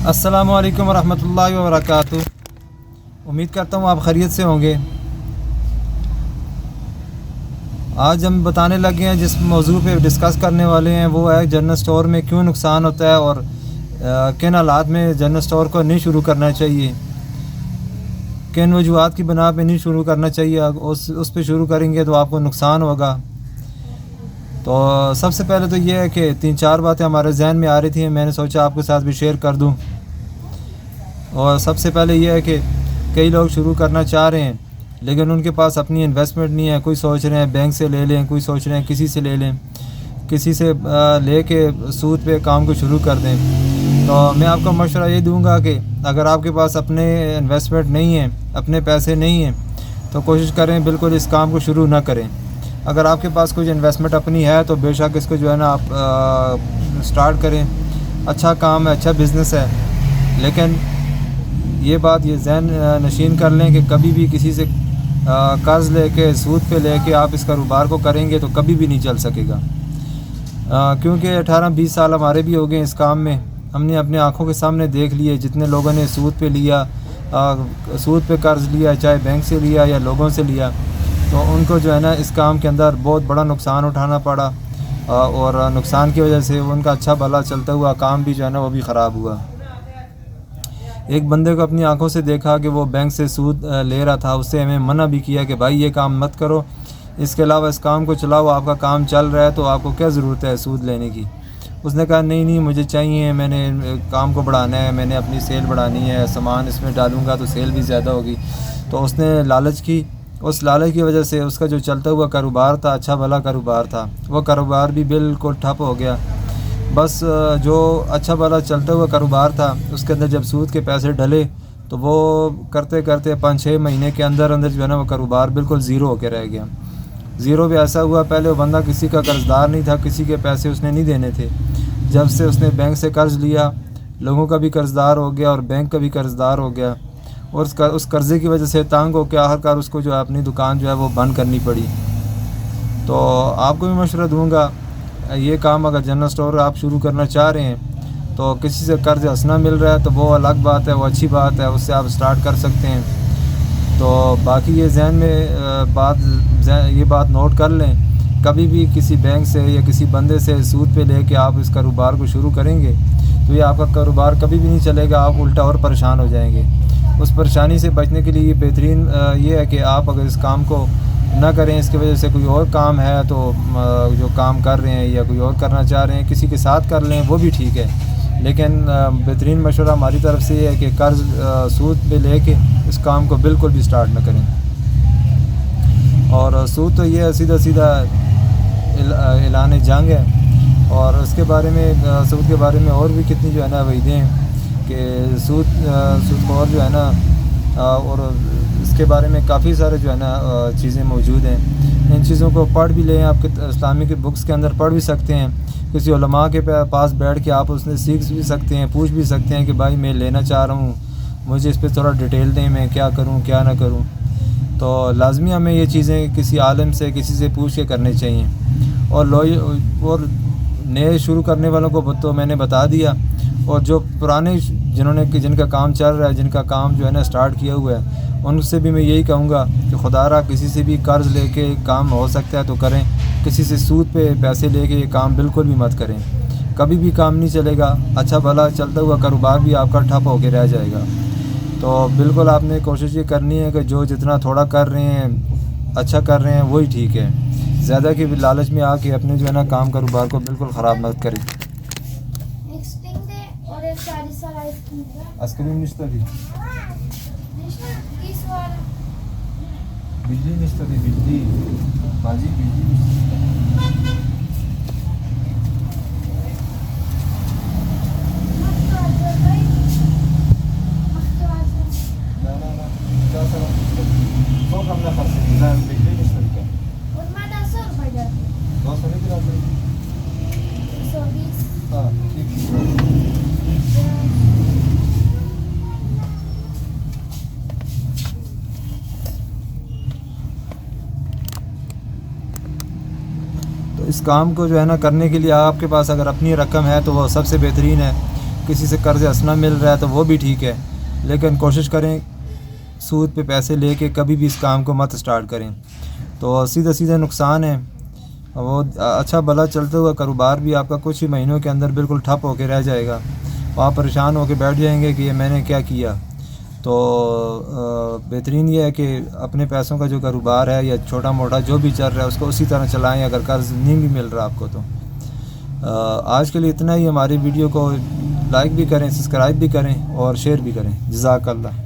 السلام علیکم ورحمۃ اللہ وبرکاتہ۔ امید کرتا ہوں آپ خیریت سے ہوں گے۔ آج ہم بتانے لگے ہیں جس موضوع پہ ڈسکس کرنے والے ہیں وہ ہے جنرل سٹور میں کیوں نقصان ہوتا ہے اور کن حالات میں جنرل سٹور کو نہیں شروع کرنا چاہیے، کن وجوہات کی بنا پہ نہیں شروع کرنا چاہیے، اس پہ شروع کریں گے تو آپ کو نقصان ہوگا۔ تو سب سے پہلے تو یہ ہے کہ 3-4 باتیں ہمارے ذہن میں آ رہی تھیں، میں نے سوچا آپ کے ساتھ بھی شیئر کر دوں۔ اور سب سے پہلے یہ ہے کہ کئی لوگ شروع کرنا چاہ رہے ہیں لیکن ان کے پاس اپنی انویسٹمنٹ نہیں ہے۔ کوئی سوچ رہے ہیں بینک سے لے لیں، کوئی سوچ رہے ہیں کسی سے لے لیں، کسی سے لے کے سود پہ کام کو شروع کر دیں۔ تو میں آپ کو مشورہ یہ دوں گا کہ اگر آپ کے پاس اپنے انویسٹمنٹ نہیں ہے، اپنے پیسے نہیں ہیں، تو کوشش کریں بالکل اس کام کو شروع نہ کریں۔ اگر آپ کے پاس کچھ انویسٹمنٹ اپنی ہے تو بے شک اس کو جو ہے نا آپ سٹارٹ کریں۔ اچھا کام ہے، اچھا بزنس ہے، لیکن یہ بات یہ ذہن نشین کر لیں کہ کبھی بھی کسی سے قرض لے کے سود پہ لے کے آپ اس کاروبار کو کریں گے تو کبھی بھی نہیں چل سکے گا، کیونکہ 18-20 سال ہمارے بھی ہو گئے اس کام میں۔ ہم نے اپنے آنکھوں کے سامنے دیکھ لیے جتنے لوگوں نے سود پہ لیا، سود پہ قرض لیا، چاہے بینک سے لیا یا لوگوں سے لیا، تو ان کو جو ہے نا اس کام کے اندر بہت بڑا نقصان اٹھانا پڑا، اور نقصان کی وجہ سے ان کا اچھا بھلا چلتا ہوا کام بھی جو ہے نا وہ بھی خراب ہوا۔ ایک بندے کو اپنی آنکھوں سے دیکھا کہ وہ بینک سے سود لے رہا تھا، اس سے ہمیں منع بھی کیا کہ بھائی یہ کام مت کرو، اس کے علاوہ اس کام کو چلاؤ، آپ کا کام چل رہا ہے تو آپ کو کیا ضرورت ہے سود لینے کی۔ اس نے کہا نہیں مجھے چاہیے، میں نے کام کو بڑھانا ہے، میں نے اپنی سیل بڑھانی ہے، سامان اس میں ڈالوں گا تو سیل بھی زیادہ ہوگی۔ تو اس نے لالچ کی، اس لالچ کی وجہ سے اس کا جو چلتا ہوا کاروبار تھا، اچھا بھلا کاروبار تھا، وہ کاروبار بھی بالکل ٹھپ ہو گیا۔ بس جو اچھا بھلا چلتا ہوا کاروبار تھا اس کے اندر جب سود کے پیسے ڈلے تو وہ کرتے کرتے 5-6 مہینے کے اندر جو ہے نا وہ کاروبار بالکل زیرو ہو کے رہ گیا۔ زیرو بھی ایسا ہوا، پہلے وہ بندہ کسی کا قرض دار نہیں تھا، کسی کے پیسے اس نے نہیں دینے تھے۔ جب سے اس نے بینک سے قرض لیا، لوگوں کا بھی قرض دار ہو گیا اور بینک کا بھی قرض دار ہو گیا، اور اس قرضے کی وجہ سے تنگ ہو کے آخرکار اس کو جو ہے اپنی دکان جو ہے وہ بند کرنی پڑی۔ تو آپ کو بھی مشورہ دوں گا، یہ کام اگر جنرل سٹور آپ شروع کرنا چاہ رہے ہیں تو کسی سے قرض ہنسنا مل رہا ہے تو وہ الگ بات ہے، وہ اچھی بات ہے، اس سے آپ سٹارٹ کر سکتے ہیں۔ تو باقی یہ ذہن میں یہ بات نوٹ کر لیں، کبھی بھی کسی بینک سے یا کسی بندے سے سود پہ لے کے آپ اس کاروبار کو شروع کریں گے تو یہ آپ کا کاروبار کبھی بھی نہیں چلے گا، آپ الٹا اور پریشان ہو جائیں گے۔ اس پریشانی سے بچنے کے لیے یہ بہترین یہ ہے کہ آپ اگر اس کام کو نہ کریں، اس کی وجہ سے کوئی اور کام ہے تو جو کام کر رہے ہیں یا کوئی اور کرنا چاہ رہے ہیں کسی کے ساتھ کر لیں، وہ بھی ٹھیک ہے، لیکن بہترین مشورہ ہماری طرف سے یہ ہے کہ قرض سود پہ لے کے اس کام کو بالکل بھی سٹارٹ نہ کریں۔ اور سود تو یہ ہے سیدھا اعلان جنگ ہے، اور اس کے بارے میں سود کے بارے میں اور بھی کتنی جو ہے نا وعیدیں ہیں کہ سود خور جو ہے نا، اور اس کے بارے میں کافی سارے جو ہے نا چیزیں موجود ہیں۔ ان چیزوں کو پڑھ بھی لیں، آپ کے اسلامی کے بکس کے اندر پڑھ بھی سکتے ہیں، کسی علماء کے پاس بیٹھ کے آپ اس سے سیکھ بھی سکتے ہیں، پوچھ بھی سکتے ہیں کہ بھائی میں لینا چاہ رہا ہوں، مجھے اس پہ تھوڑا ڈیٹیل دیں، میں کیا کروں کیا نہ کروں۔ تو لازمی ہمیں یہ چیزیں کسی عالم سے کسی سے پوچھ کے کرنی چاہیے۔ اور نئے شروع کرنے والوں کو تو میں نے بتا دیا، اور جو پرانے جن کا کام چل رہا ہے، جن کا کام جو ہے نا سٹارٹ کیا ہوا ہے، ان سے بھی میں یہی کہوں گا کہ خدا را کسی سے بھی قرض لے کے کام ہو سکتا ہے تو کریں، کسی سے سود پہ پیسے لے کے یہ کام بالکل بھی مت کریں، کبھی بھی کام نہیں چلے گا، اچھا بھلا چلتا ہوا کاروبار بھی آپ کا ٹھپ ہو کے رہ جائے گا۔ تو بالکل آپ نے کوشش یہ کرنی ہے کہ جو جتنا تھوڑا کر رہے ہیں اچھا کر رہے ہیں وہی ٹھیک ہے، زیادہ کے لالچ میں آ کے اپنے جو ہے نا کام کاروبار کو بالکل خراب مت کریں۔ اسکرین نشتری بجلی نشتری بجلی بازی بجلی اس کام کو جو ہے نا کرنے کے لیے آپ کے پاس اگر اپنی رقم ہے تو وہ سب سے بہترین ہے، کسی سے قرض حسنہ مل رہا ہے تو وہ بھی ٹھیک ہے، لیکن کوشش کریں سود پہ پیسے لے کے کبھی بھی اس کام کو مت سٹارٹ کریں۔ تو سیدھے نقصان ہے۔ وہ اچھا بھلا چلتا ہوا کاروبار بھی آپ کا کچھ ہی مہینوں کے اندر بالکل ٹھپ ہو کے رہ جائے گا، آپ پریشان ہو کے بیٹھ جائیں گے کہ یہ میں نے کیا کیا۔ تو بہترین یہ ہے کہ اپنے پیسوں کا جو کاروبار ہے یا چھوٹا موٹا جو بھی چل رہا ہے اس کو اسی طرح چلائیں، اگر قرض نہیں بھی مل رہا آپ کو تو۔ آج کے لیے اتنا ہی۔ ہماری ویڈیو کو لائک بھی کریں، سبسکرائب بھی کریں اور شیئر بھی کریں۔ جزاک اللہ۔